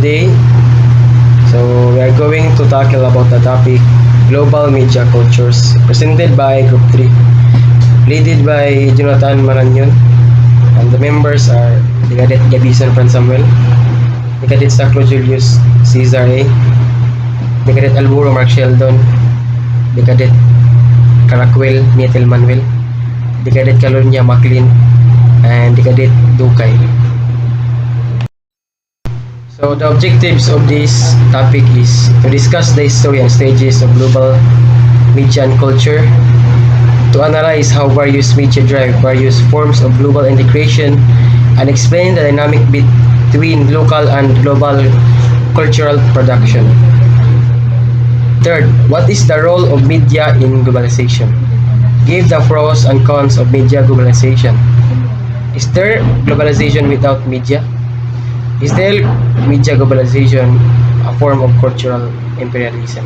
today. So we are going to tackle about the topic global media cultures presented by Group 3, led by Jonathan Maranon, and the members are the Cadet Gabisan, Franz Samuel, the Cadet Sacro, Julius, Ceasar A, the Cadet Alburo, Sheildon, the Cadet Caracuel, Neithel, Manuel, the Cadet Calunia, Clein, and the Cadet Ducay. So the objectives of this topic is to discuss the history and stages of global media and culture, to analyze how various media drive various forms of global integration, and explain the dynamic between local and global cultural production. Third, what is the role of media in globalization? Give the pros and cons of media globalization. Is there globalization without media? Is there media globalization a form of cultural imperialism?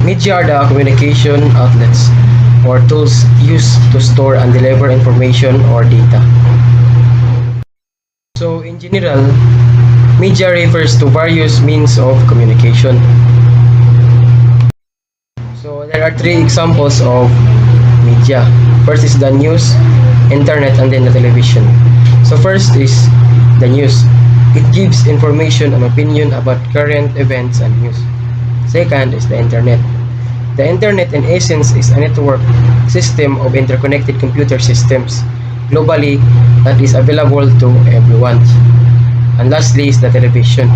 Media are the communication outlets or tools used to store and deliver information or data. So in general, media refers to various means of communication. So there are three examples of media. First is the news, internet, and then the television. So first is the news. It gives information and opinion about current events and news. Second is the internet. The internet in essence is a network system of interconnected computer systems globally that is available to everyone. And lastly is the television,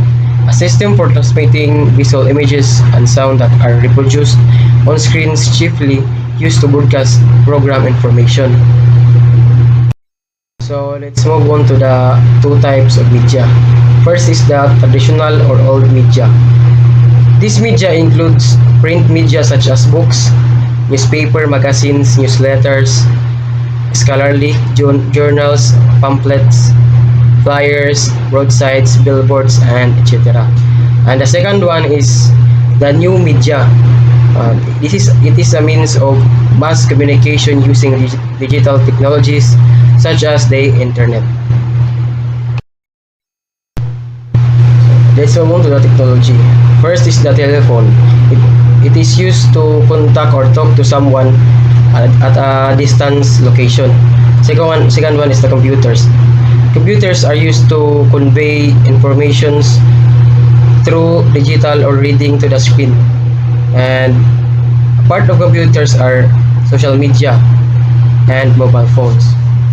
a system for transmitting visual images and sound that are reproduced on screens, chiefly used to broadcast program information. So let's move on to the two types of media. First is the traditional or old media. This media includes print media such as books, newspaper, magazines, newsletters, scholarly journals, pamphlets, flyers, roadsides, billboards, and etc. And the second one is the new media. It is a means of mass communication using digital technologies such as the internet. Let's move on to the technology. First is the telephone. It is used to contact or talk to someone at a distance location. Second one is the computers. Computers are used to convey informations through digital or reading to the screen. And part of computers are social media and mobile phones.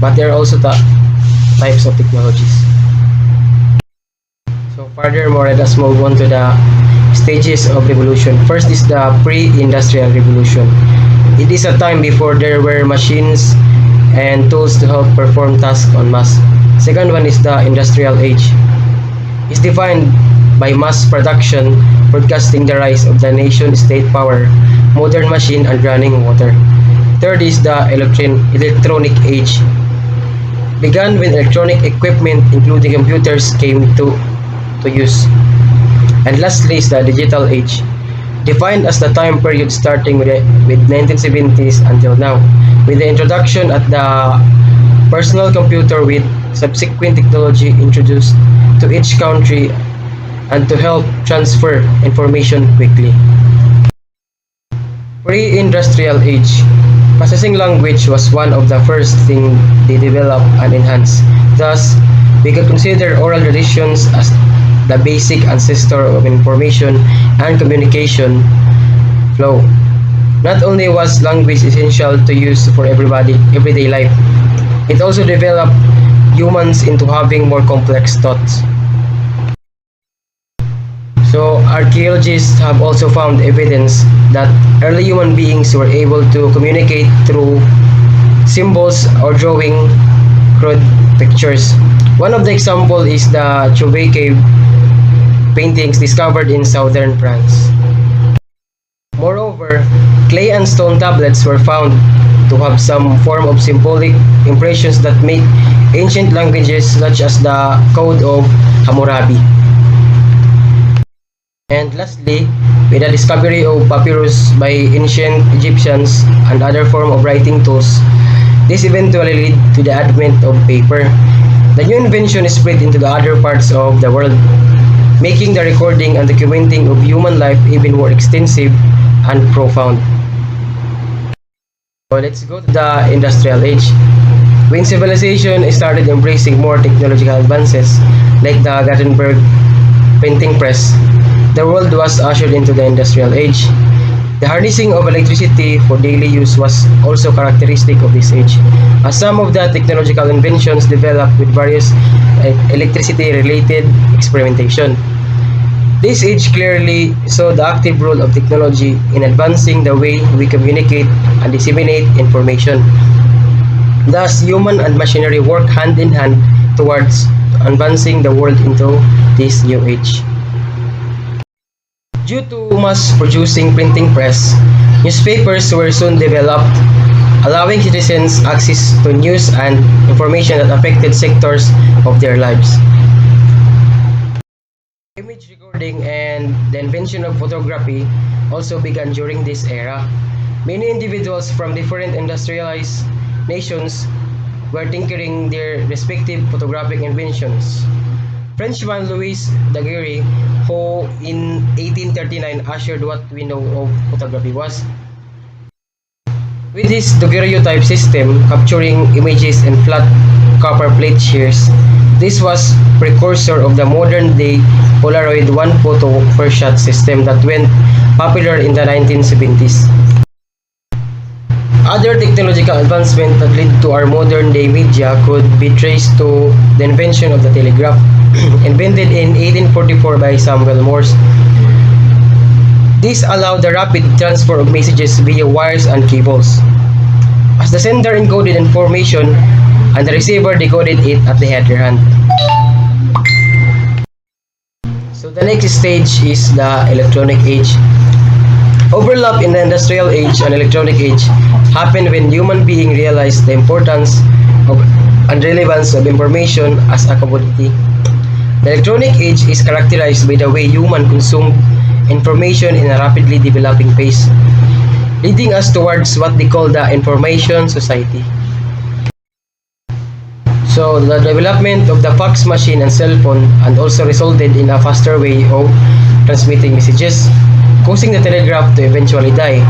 But there are also the types of technologies. So furthermore, let us move on to the stages of revolution. First is the pre-industrial revolution. It is a time before there were machines and tools to help perform tasks en masse. Second one is the industrial age. It's defined by mass production, broadcasting the rise of the nation-state power, modern machine, and running water. Third is the electronic age. Began when electronic equipment, including computers, came to use. And lastly is the digital age, defined as the time period starting with 1970s until now, with the introduction of the personal computer with subsequent technology introduced to each country and to help transfer information quickly. Pre-industrial age. Processing language was one of the first things they developed and enhanced. Thus, we could consider oral traditions as the basic ancestor of information and communication flow. Not only was language essential to use for everyday life, it also developed humans into having more complex thoughts. So archaeologists have also found evidence that early human beings were able to communicate through symbols or drawing crude pictures. One of the examples is the Ducay cave paintings discovered in southern France. Moreover, clay and stone tablets were found to have some form of symbolic impressions that make ancient languages such as the Code of Hammurabi. And lastly, with the discovery of papyrus by ancient Egyptians and other form of writing tools, this eventually led to the advent of paper. The new invention is spread into the other parts of the world, making the recording and documenting of human life even more extensive and profound. So let's go to the industrial age. When civilization started embracing more technological advances like the Gutenberg printing press, the world was ushered into the industrial age. The harnessing of electricity for daily use was also characteristic of this age, as some of the technological inventions developed with various electricity-related experimentation. This age clearly saw the active role of technology in advancing the way we communicate and disseminate information. Thus, human and machinery work hand in hand towards advancing the world into this new age. Due to mass producing printing press, newspapers were soon developed, allowing citizens access to news and information that affected sectors of their lives. Image recording and the invention of photography also began during this era. Many individuals from different industrialized nations were tinkering their respective photographic inventions. Frenchman Louis Daguerre, who in 1839 ushered what we know of photography was. With his daguerreotype system capturing images in flat copper plate shears, this was precursor of the modern-day Polaroid one photo per shot system that went popular in the 1970s. Other technological advancements that led to our modern-day media could be traced to the invention of the telegraph, invented in 1844 by Samuel Morse. This allowed the rapid transfer of messages via wires and cables, as the sender encoded information and the receiver decoded it at the other hand. So the next stage is the electronic age. Overlap in the industrial age and electronic age happened when human beings realized the importance of and relevance of information as a commodity. The electronic age is characterized by the way humans consume information in a rapidly developing pace, leading us towards what they call the information society. So the development of the fax machine and cell phone and also resulted in a faster way of transmitting messages, causing the telegraph to eventually die.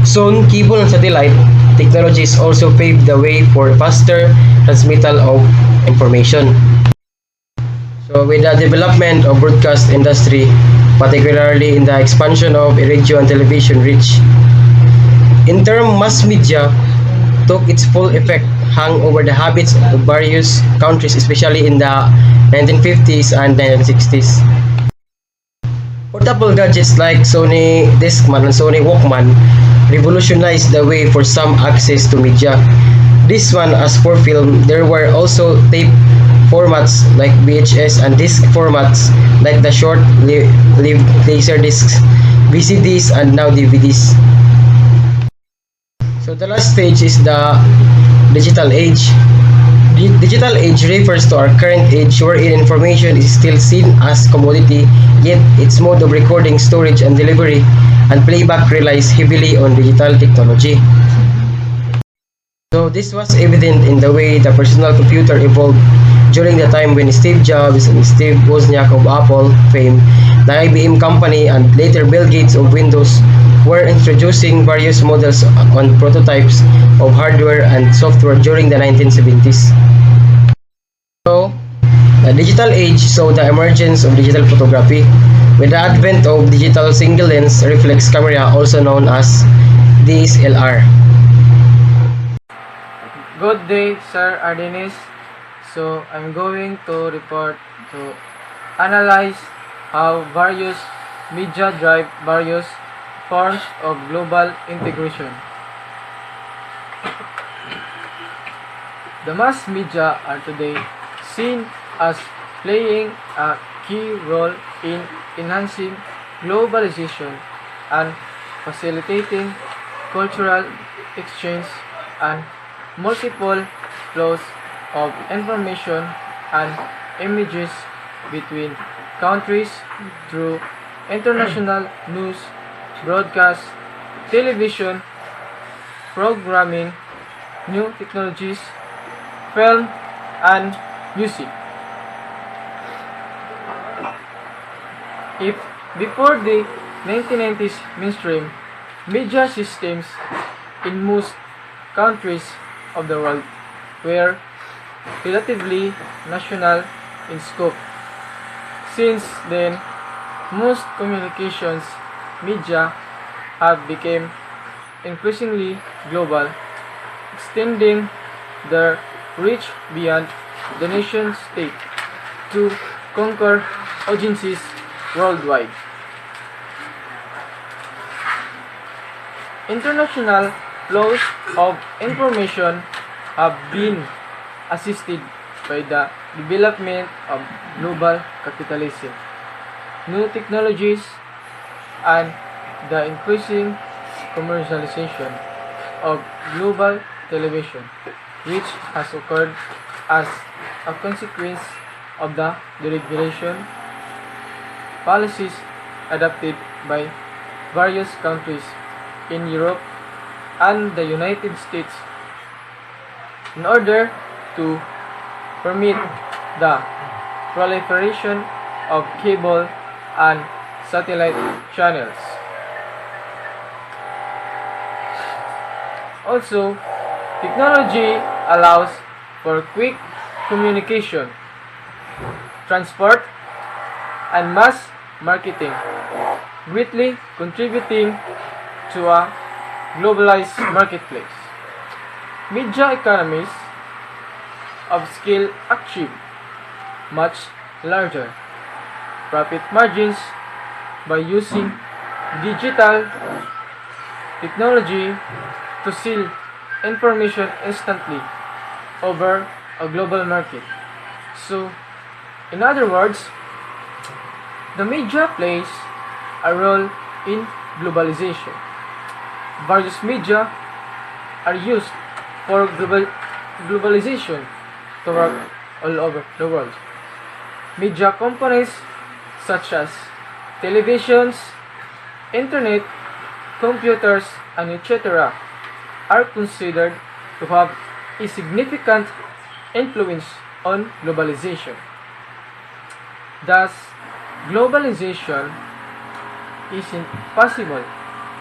Soon, cable and satellite technologies also paved the way for faster transmittal of information. So with the development of broadcast industry, particularly in the expansion of radio and television reach, in term mass media took its full effect hung over the habits of various countries, especially in the 1950s and 1960s. Portable gadgets like Sony Discman and Sony Walkman revolutionized the way for some access to media. This one, as for film, there were also tape formats like VHS and disc formats like the short-lived laser discs, VCDs, and now DVDs. So the last stage is the digital age. The digital age refers to our current age wherein information is still seen as commodity, yet its mode of recording, storage, and delivery and playback relies heavily on digital technology. So this was evident in the way the personal computer evolved during the time when Steve Jobs and Steve Wozniak of Apple fame, the IBM company, and later Bill Gates of Windows were introducing various models on prototypes of hardware and software during the 1970s. So, the digital age saw the emergence of digital photography with the advent of digital single lens reflex camera, also known as DSLR. Good day, Sir Ardines. So, I'm going to report to analyze how various media drive various forms of global integration. The mass media are today seen as playing a key role in enhancing globalization and facilitating cultural exchange and multiple flows of information and images between countries through international news, broadcast, television, programming, new technologies, film, and music. If before the 1990s mainstream media systems in most countries of the world were relatively national in scope. Since then, most communications media have become increasingly global, extending their reach beyond the nation state to conquer audiences worldwide. International flows of information have been assisted by the development of global capitalism, new technologies, and the increasing commercialization of global television, which has occurred as a consequence of the deregulation policies adopted by various countries in Europe and the United States in order to permit the proliferation of cable and satellite channels. Also, technology allows for quick communication, transport, and mass marketing, greatly contributing to a globalized marketplace. Media economies of scale achieve much larger profit margins by using digital technology to sell information instantly over a global market. So, in other words, the media plays a role in globalization. Various media are used for globalization to work all over the world. Media companies such as televisions, internet, computers, and etc. are considered to have a significant influence on globalization. Thus, globalization isn't possible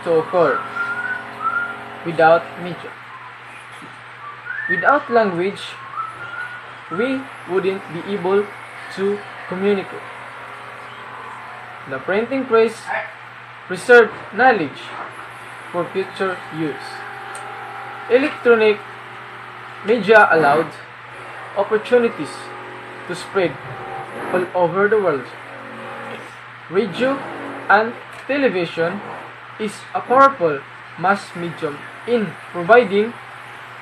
to occur without media. Without language, we wouldn't be able to communicate. The printing press preserved knowledge for future use. Electronic media allowed opportunities to spread all over the world. Radio and television is a powerful mass medium in providing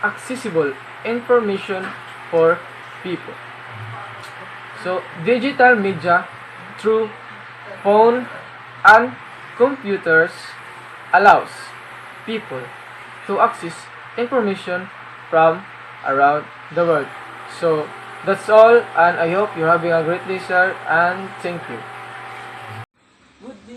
accessible information for people. So, digital media through phone and computers allows people to access information from around the world. So, that's all, and I hope you're having a great day, sir, and thank you.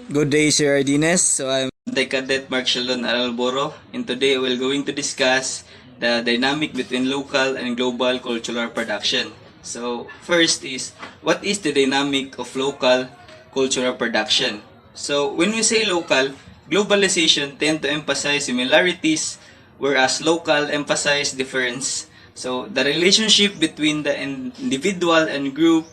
Good day, Sir Ardines. So I'm Cadet Mark Sheildon at Alburo, and today we're going to discuss the dynamic between local and global cultural production. So first is, what is the dynamic of local cultural production? So when we say local, globalization tend to emphasize similarities, whereas local emphasize difference. So the relationship between the individual and group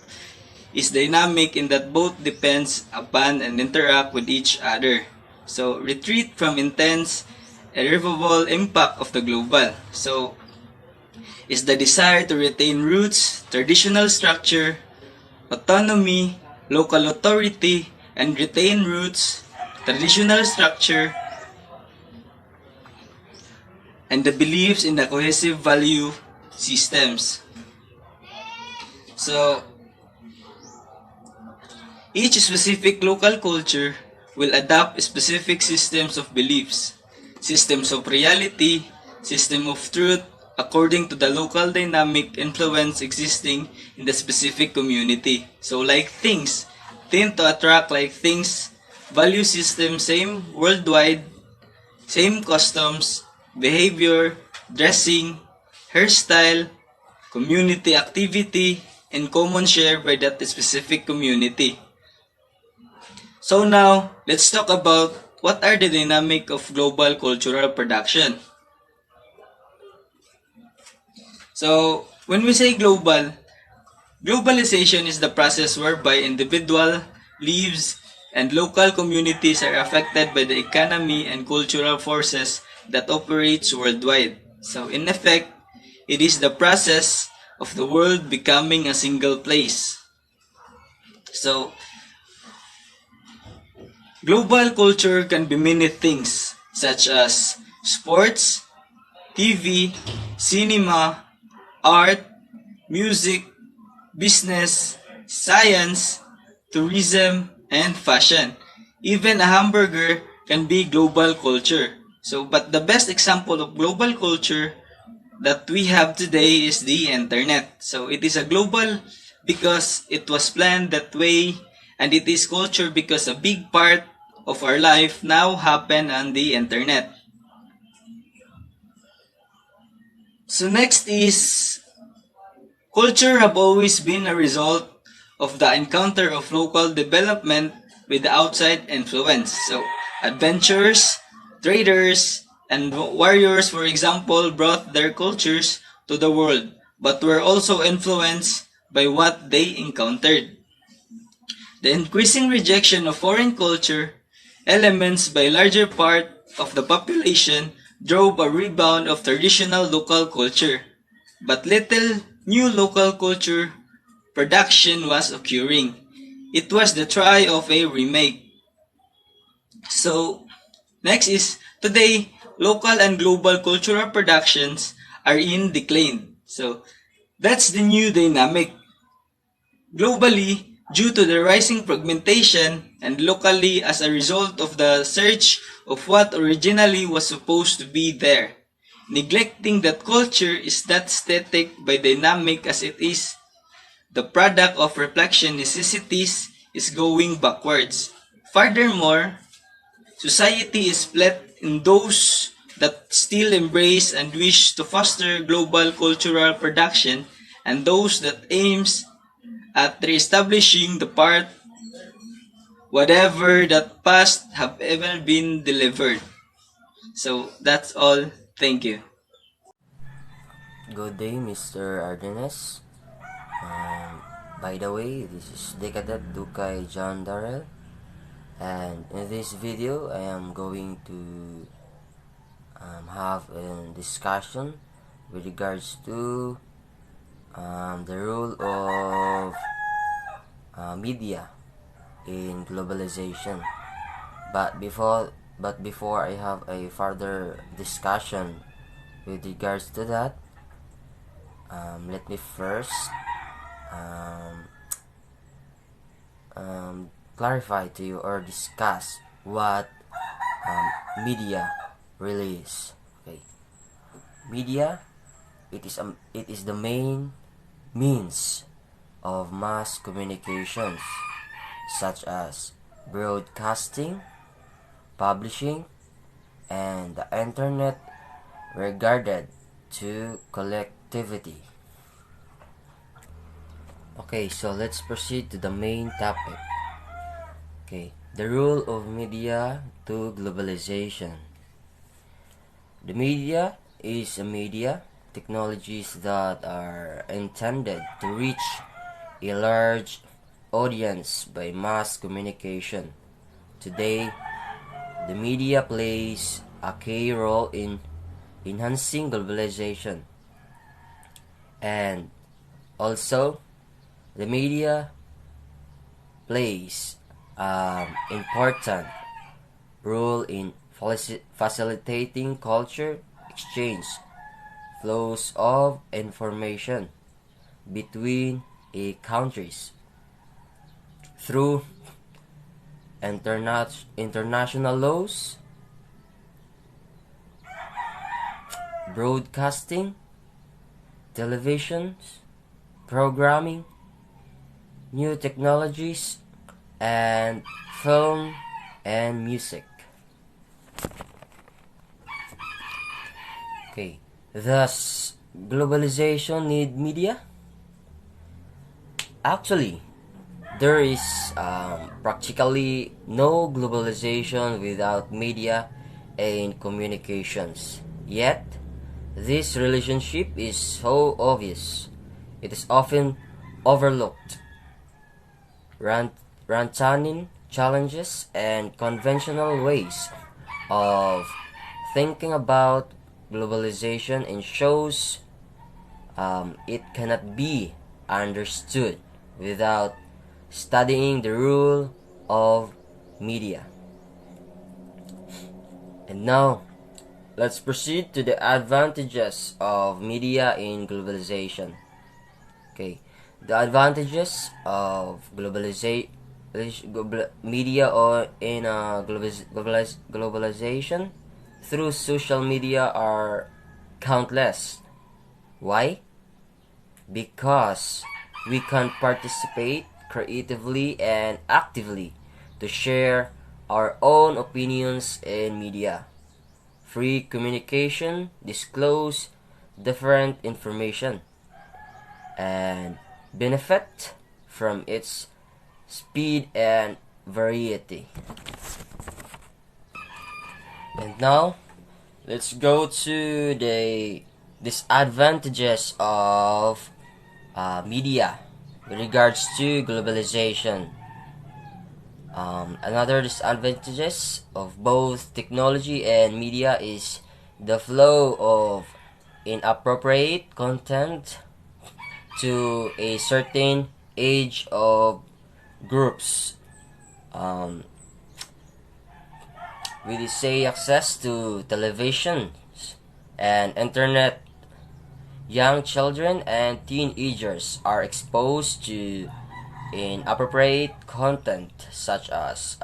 is dynamic in that both depends upon and interact with each other. So, retreat from intense, irreversible impact of the global. So, is the desire to retain roots, traditional structure, autonomy, local authority, and retain roots, traditional structure, and the beliefs in the cohesive value systems. So, each specific local culture will adopt specific systems of beliefs, systems of reality, system of truth, according to the local dynamic influence existing in the specific community. So like things tend to attract like things, value system same worldwide, same customs, behavior, dressing, hairstyle, community activity, in common share by that specific community. So now, let's talk about what are the dynamic of global cultural production. So, when we say global, globalization is the process whereby individual, lives, and local communities are affected by the economy and cultural forces that operates worldwide. So, in effect, it is the process of the world becoming a single place. So, global culture can be many things, such as sports, TV, cinema, art, music, business, science, tourism, and fashion. Even a hamburger can be global culture. So, but the best example of global culture that we have today is the internet. So, it is a global because it was planned that way, and it is culture because a big part of our life now happen on the internet. So next is culture have always been a result of the encounter of local development with the outside influence. So adventurers, traders, and warriors, for example, brought their cultures to the world, but were also influenced by what they encountered. The increasing rejection of foreign culture elements by larger part of the population drove a rebound of traditional local culture, but little new local culture production was occurring. It was the try of a remake. So, next is today, local and global cultural productions are in decline. So, that's the new dynamic. Globally, due to the rising fragmentation, and locally as a result of the search of what originally was supposed to be there, neglecting that culture is not static but dynamic as it is. The product of reflection necessities is going backwards. Furthermore, society is split in those that still embrace and wish to foster global cultural production and those that aims at reestablishing the part whatever that past have ever been delivered. So that's all. Thank you. Good day, Mr. Ardines. By the way, this is Decadent Ducay John Darrel, and in this video, I am going to have a discussion with regards to the role of media in globalization. But before I have a further discussion with regards to that, let me first um, clarify to you or discuss what media really is. Okay, media, it is the main means of mass communications, such as broadcasting, publishing, and the internet regarded to collectivity. Okay, so let's proceed to the main topic. Okay, the role of media to globalization. The media is a media technologies that are intended to reach a large audience by mass communication. Today, the media plays a key role in enhancing globalization, and also the media plays important role in facilitating culture exchange, flows of information between countries through international laws, broadcasting, television, programming, new technologies, and film and music. Okay, thus globalization need media. Actually, there is practically no globalization without media and communications. Yet, this relationship is so obvious. It is often overlooked. Rantanin challenges and conventional ways of thinking about globalization and shows it cannot be understood without studying the rule of media. And now, let's proceed to the advantages of media in globalization. Okay, the advantages of media or in globalization through social media are countless. Why? Because we can participate creatively and actively to share our own opinions in media. Free communication, disclose different information, and benefit from its speed and variety. And now, let's go to the disadvantages of media with regards to globalization. Another disadvantages of both technology and media is the flow of inappropriate content to a certain age of groups. We say access to television and internet. Young children and teenagers are exposed to inappropriate content such as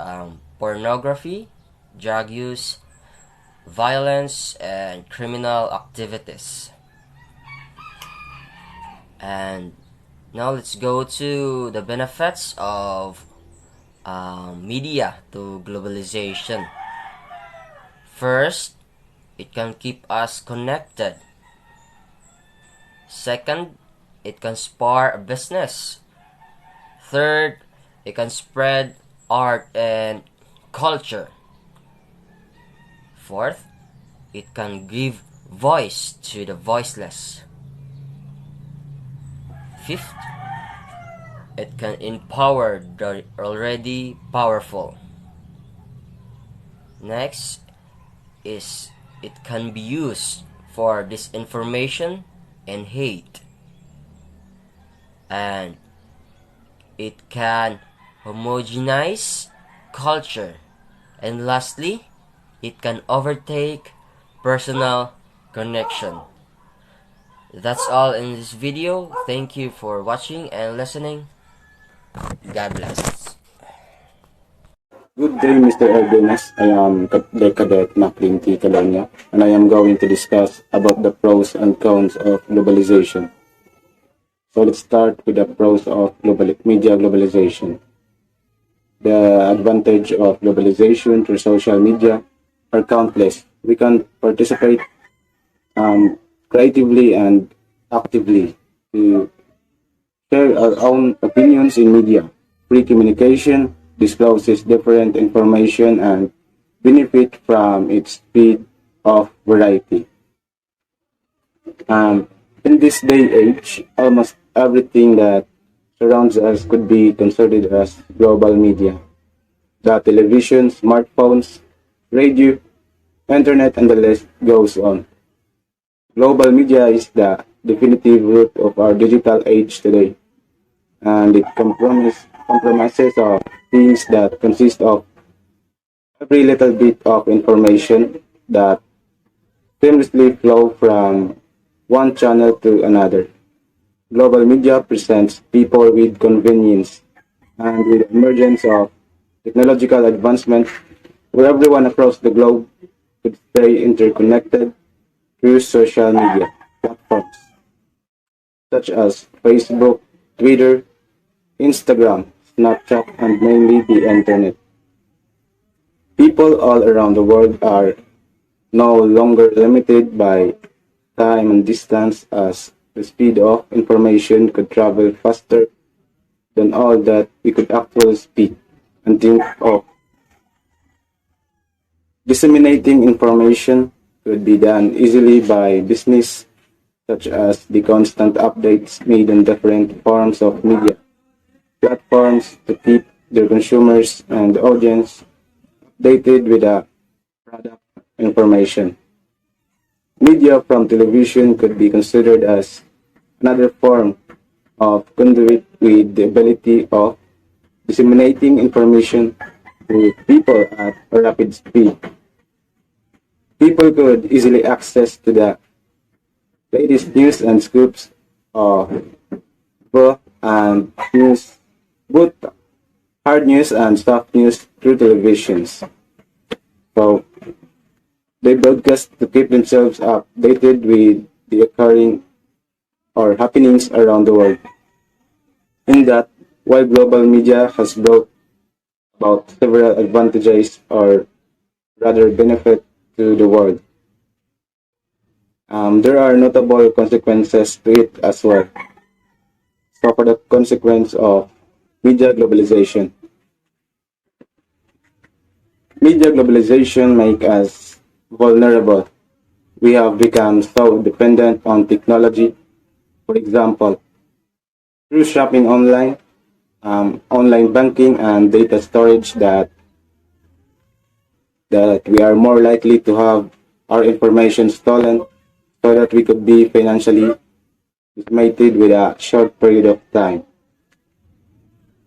pornography, drug use, violence, and criminal activities. And now let's go to the benefits of media to globalization. First, it can keep us connected. Second, it can spur a business. Third, it can spread art and culture. Fourth, it can give voice to the voiceless. Fifth, it can empower the already powerful. Next is it can be used for disinformation and hate. And it can homogenize culture. And lastly, it can overtake personal connection. That's all in this video. Thank you for watching and listening. God bless. Good day, Mr. Ardines. I am the cadet Clein T, Calunia, and I am going to discuss about the pros and cons of globalization. So let's start with the pros of media globalization. The advantage of globalization through social media are countless. We can participate creatively and actively to share our own opinions in media. Free communication discloses different information and benefit from its speed of variety. In this day age, almost everything that surrounds us could be considered as global media. The television, smartphones, radio, internet, and the list goes on. Global media is the definitive root of our digital age today, and it compromises of things that consist of every little bit of information that seamlessly flow from one channel to another. Global media presents people with convenience, and with the emergence of technological advancement, where everyone across the globe could stay interconnected through social media platforms such as Facebook, Twitter, Instagram, Snapchat, and mainly the internet. People all around the world are no longer limited by time and distance, as the speed of information could travel faster than all that we could actually speak and think of. Disseminating information could be done easily by business, such as the constant updates made on different forms of media platforms to keep their consumers and the audience updated with the product information. Media from television could be considered as another form of conduit with the ability of disseminating information to people at a rapid speed. People could easily access to the latest news and scoops of both and news, both hard news and soft news through televisions. So they broadcast to keep themselves updated with the occurring or happenings around the world. In that, while global media has brought about several advantages or rather benefit to the world, there are notable consequences to it as well. So for the consequence of media globalization. Media globalization make us vulnerable. We have become so dependent on technology. For example, through shopping online, online banking, and data storage, that we are more likely to have our information stolen, so that we could be financially decimated with a short period of time.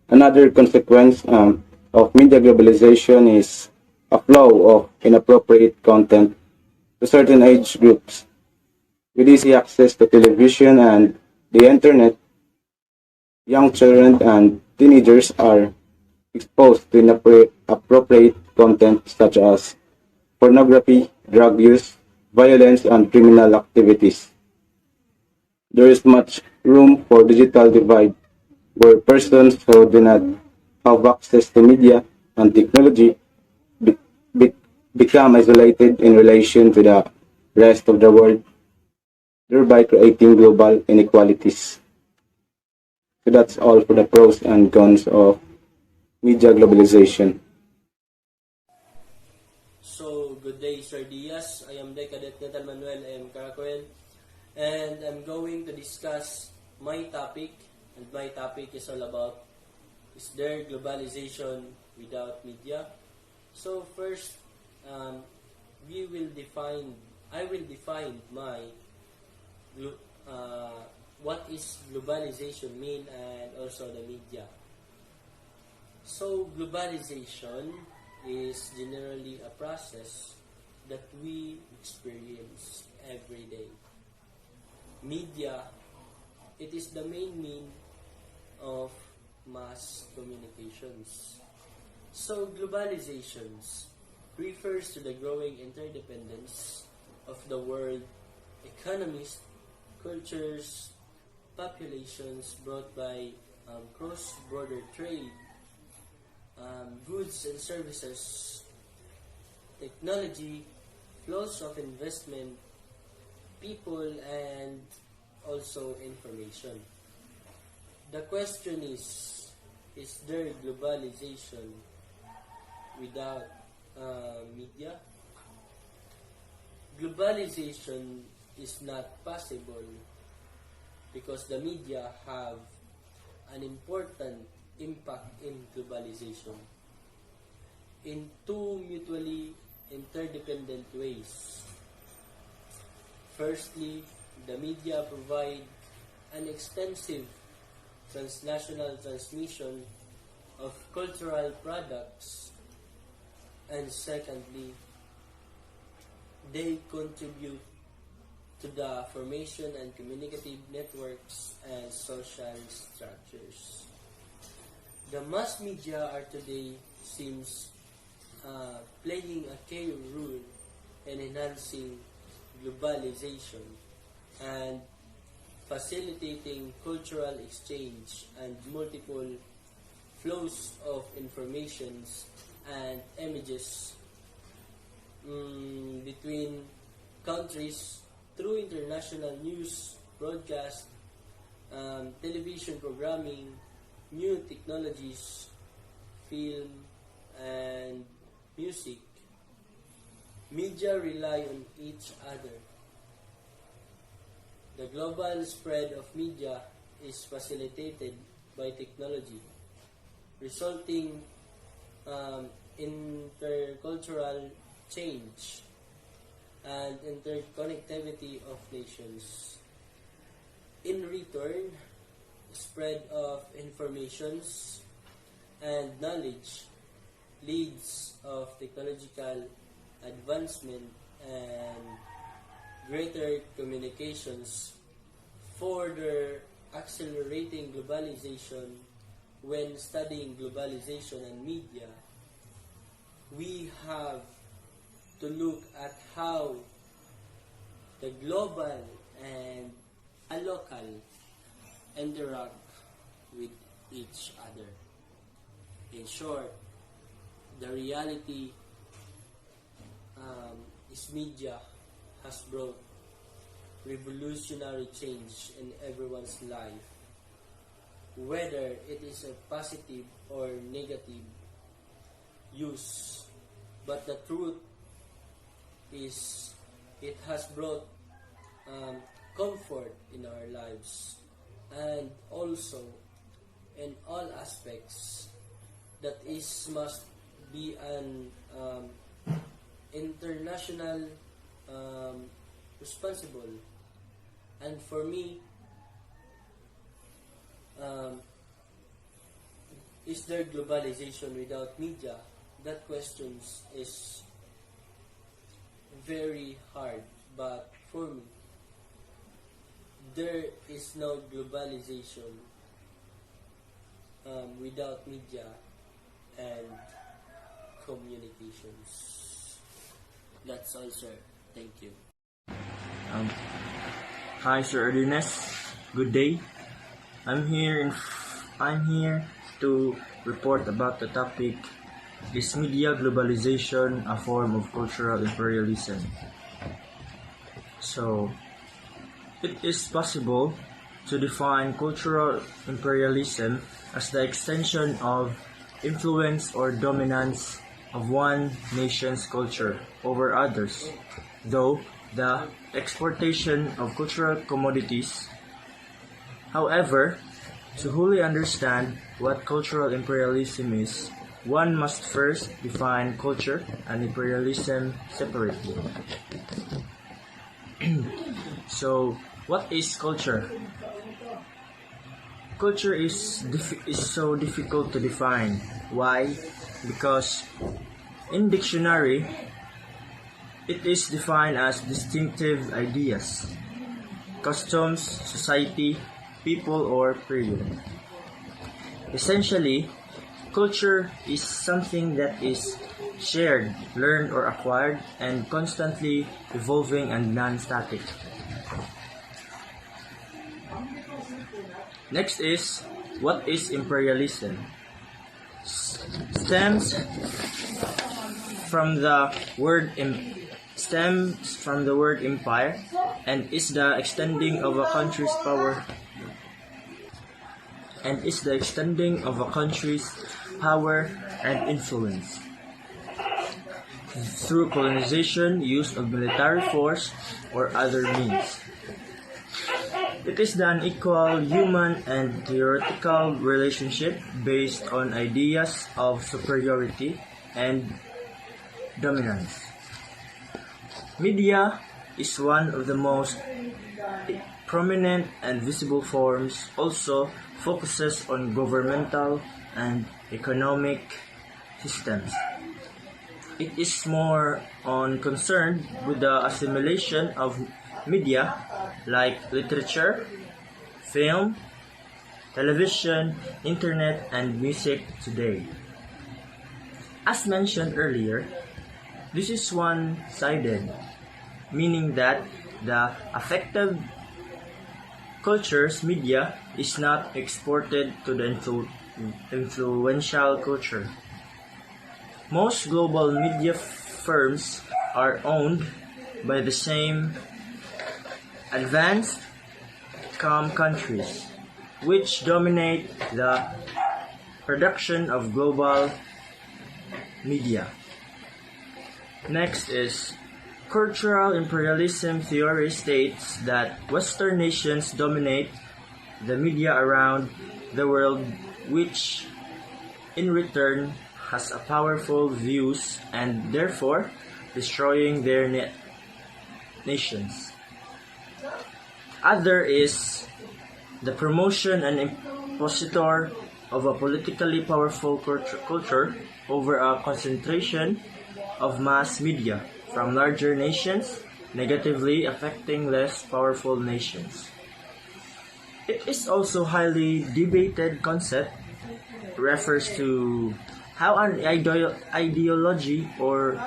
Another consequence of media globalization is a flow of inappropriate content to certain age groups. With easy access to television and the internet, young children and teenagers are exposed to inappropriate content such as pornography, drug use, violence, and criminal activities. There is much room for digital divide, where persons who do not have access to media and technology be, be, become isolated in relation to the rest of the world, thereby creating global inequalities. So that's all for the pros and cons of media globalization. So, good day, Sir Diaz. I am the Cadet Neithel Manuel and Caracuel, and I'm going to discuss my topic. And my topic is all about, is there globalization without media? So first, we will define. I will define what is globalization mean and also the media. So globalization is generally a process that we experience every day. Media, it is the main mean of mass communications. So globalizations refers to the growing interdependence of the world economies, cultures, populations brought by cross-border trade, goods and services, technology, flows of investment, people, and also information. The question is there globalization without media? Globalization is not possible because the media have an important impact in globalization in two mutually interdependent ways. Firstly, the media provide an extensive transnational transmission of cultural products, and secondly, they contribute to the formation and communicative networks and social structures. The mass media are today seems playing a key role in enhancing globalization and facilitating cultural exchange and multiple flows of informations and images between countries through international news, broadcast, television programming, new technologies, film, and music, media rely on each other. The global spread of media is facilitated by technology, resulting intercultural change and interconnectivity of nations. In return, spread of informations and knowledge leads of technological advancement and greater communications, further accelerating globalization. When studying globalization and media, we have to look at how the global and a local interact with each other. In short, the reality is media has brought revolutionary change in everyone's life, whether it is a positive or negative use. But the truth is, it has brought comfort in our lives, and also in all aspects that is must be an international responsible. And for me, is there globalization without media? That question is very hard, but for me, there is no globalization without media and communications. That's all, sir. Thank you. Hi, Sir Ardines. Good day. I'm here to report about the topic: is media globalization a form of cultural imperialism? So, it is possible to define cultural imperialism as the extension of influence or dominance of one nation's culture over others, though the exportation of cultural commodities. However, to fully understand what cultural imperialism is, one must first define culture and imperialism separately. So, what is culture? Culture is so difficult to define. Why? Because in dictionary, it is defined as distinctive ideas, customs, society, people, or period. Essentially, culture is something that is shared, learned, or acquired, and constantly evolving and non-static. Next is, what is imperialism? Stems from the word empire, and is the extending of a country's power and influence through colonization, use of military force, or other means. It is the unequal human and theoretical relationship based on ideas of superiority and dominance. Media is one of the most prominent and visible forms, also focuses on governmental and economic systems. It is more concerned with the assimilation of media like literature, film, television, internet, and music today. As mentioned earlier, this is one-sided, meaning that the affected culture's media is not exported to the influential culture. Most global media firms are owned by the same advanced countries, which dominate the production of global media. Next is cultural imperialism theory states that Western nations dominate the media around the world, which in return has a powerful views and therefore destroying their nations. Other is the promotion and impositor of a politically powerful culture over a concentration of mass media from larger nations, negatively affecting less powerful nations. It is also highly debated concept, refers to how an ideology or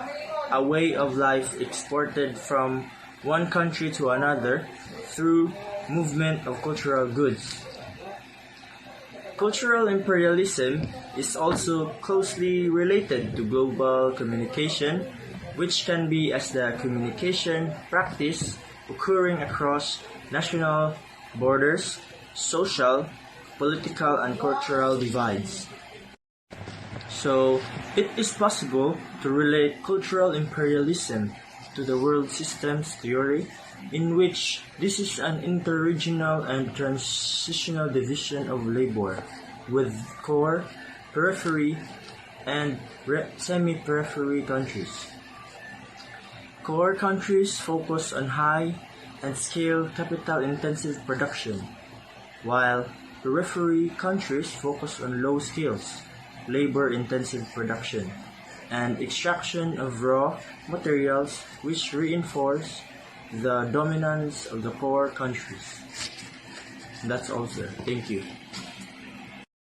a way of life exported from one country to another through movement of cultural goods. Cultural imperialism is also closely related to global communication, which can be as the communication practice occurring across national borders, social, political, and cultural divides. So, it is possible to relate cultural imperialism to the world systems theory, in which this is an interregional and transitional division of labor, with core, periphery, and semi-periphery countries. Core countries focus on high and scale capital-intensive production, while periphery countries focus on low skills, labor-intensive production, and extraction of raw materials, which reinforce the dominance of the core countries. That's all, sir. Thank you.